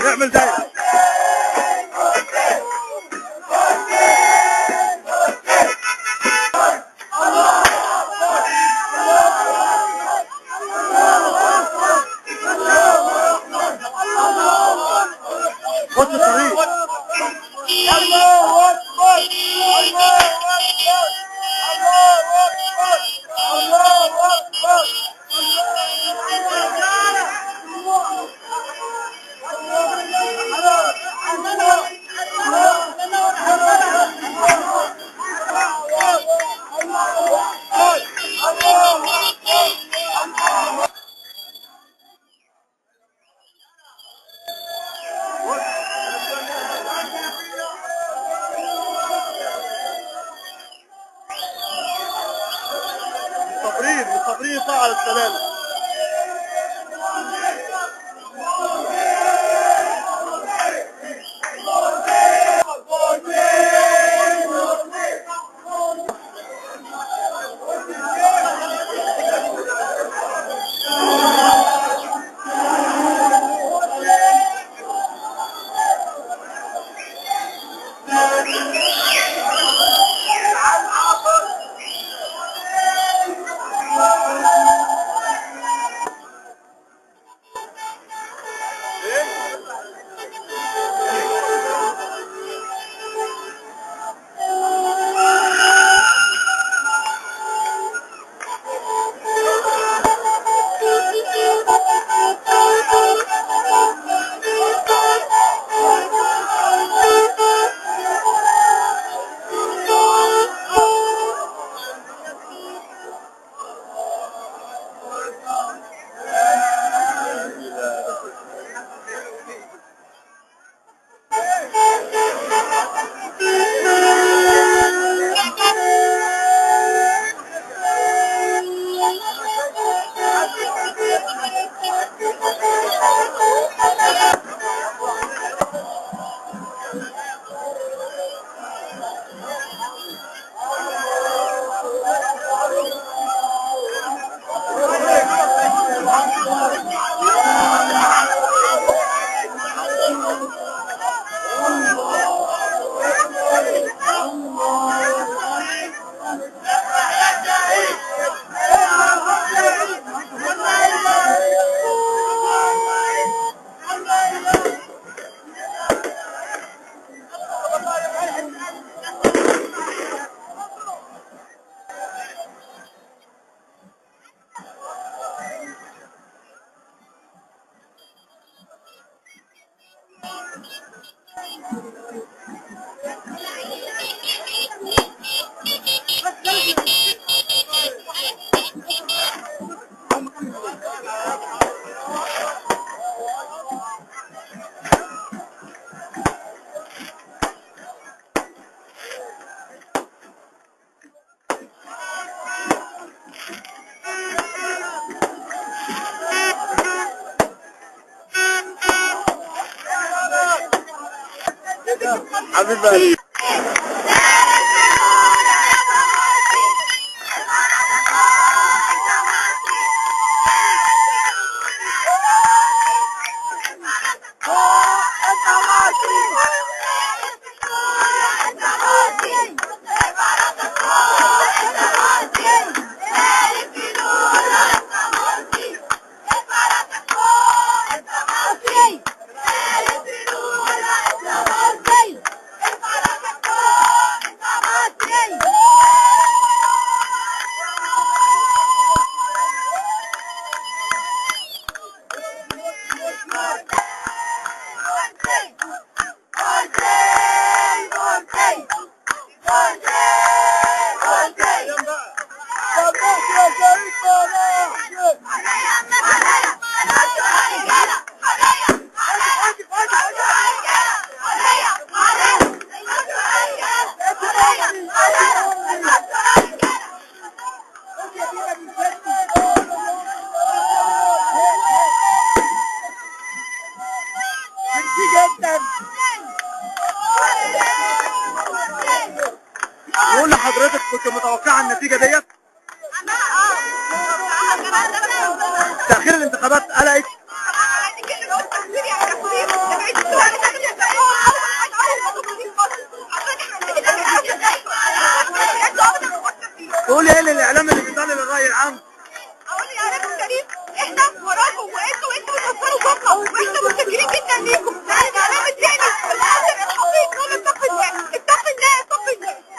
اعمل دايرة. خد الطريق. الله أكبر الله أكبر الله أكبر الله أكبر. صابرين يطلعوا على السلالم. حبيبي كنت متوقعه النتيجه ديت؟ تاخير الانتخابات قلقك؟ تقولي ايه للاعلام اللي بيطلع الراي العام؟ اقول يا رب الكريم احنا وراكم وانتوا بتوصلوا صوتنا واحنا متشكرين جدا ليكم. الاعلام الثاني الحقيقي نقول اتق الله اتق الله اتق الله.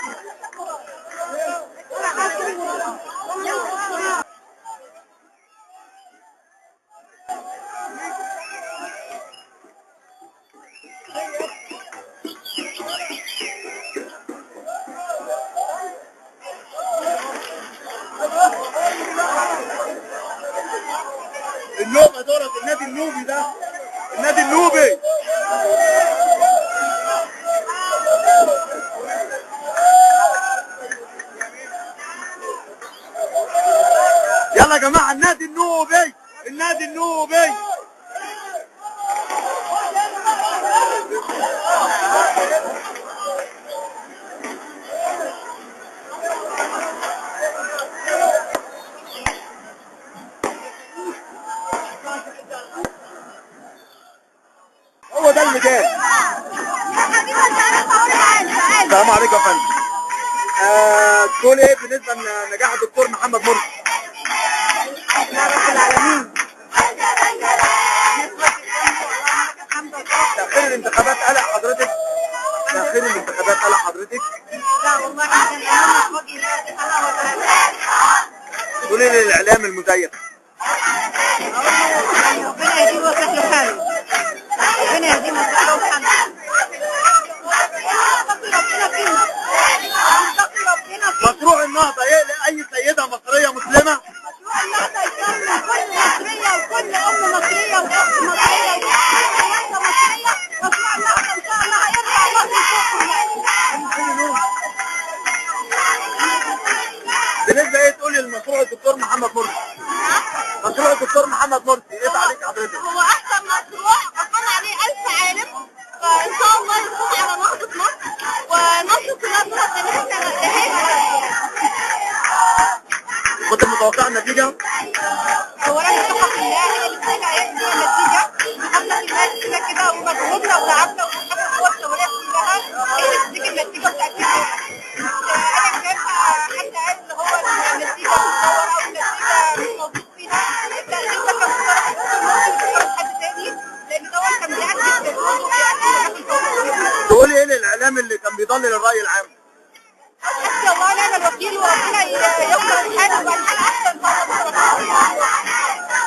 النوبه دولت النادي النوبي ده، النادي النوبي. يلا يا جماعه النادي النوبي، النادي النوبي. هو ده المجال. السلام عليكم يا فندم. تقول ايه بالنسبه لنجاح الدكتور محمد مرسي؟ يا رب العالمين. تأخير الانتخابات قلق حضرتك؟ تأخير الانتخابات قلق حضرتك؟ لا والله احنا كان وجه الله سبحانه وتعالى. تقول ايه للاعلام المزيف؟ ربنا يهديه ويصلح له حاله. ربنا يهديه ويصلح له حاله. مشروع النهضه يقلق اي سيده مصريه مسلمه؟ مشروع النهضه يكرم كل مصريه وكل ام مصريه واخت مصريه وواحده مصريه. مشروع النهضه ان شاء الله هيرفع مصر لفوق. بالنسبه ايه تقولي لمشروع الدكتور محمد مرسي؟ مشروع الدكتور محمد مرسي ايه تعليق حضرتك؟ هو احسن مشروع اقام عليه 1000 عالم، فان شاء الله يكون على نهضه مصر ونصر كلها صوره زي ما احنا انتهينا. كنت متوقع النتيجه؟ اولا الثقه في الله هي اللي بتخلي هيدي النتيجه. حتى في الناس كده كده ومجهودنا وتعبنا وحتى القوى الشماليه كلها هي اللي بتديك النتيجه بتاعتنا. انا شايفه حد قال اللي هو النتيجه متطوره او النتيجه مش موجود فيها. التأثير ده كان بصراحه ممكن يفكر حد تاني لان دوت كان بيعكس الوجود وبيعكس النجاح. تقولي ايه للاعلام اللي كان بيضلل الراي العام؟ حسبي الله ونعم الوكيل وربنا ييسر الحال ويبقى الحال احسن طبعا.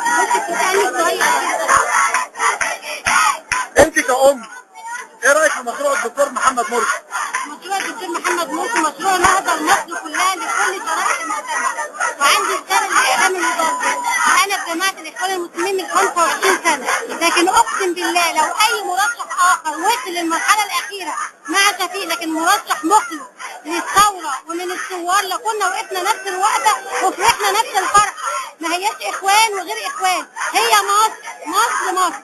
ممكن تسالني صغير انت كأم ايه رايك في مشروع الدكتور محمد مرسي؟ مشروع الدكتور محمد مرسي مشروع نهضه لمصر كلها لكل شرائح المجتمع. وعندي رساله للاعلام المضاد. انا في جماعه الاخوان المسلمين من 25 سنه، لكن اقسم بالله لو اي مرشح اخر وصل للمرحله الاخيره مع شفيق لكن مرشح مخلص للثوره ومن الثوار لكنا وقفنا نفس الوقفه وفرحنا نفس الفرحه. ما هياش اخوان وغير اخوان، هي مصر مصر مصر.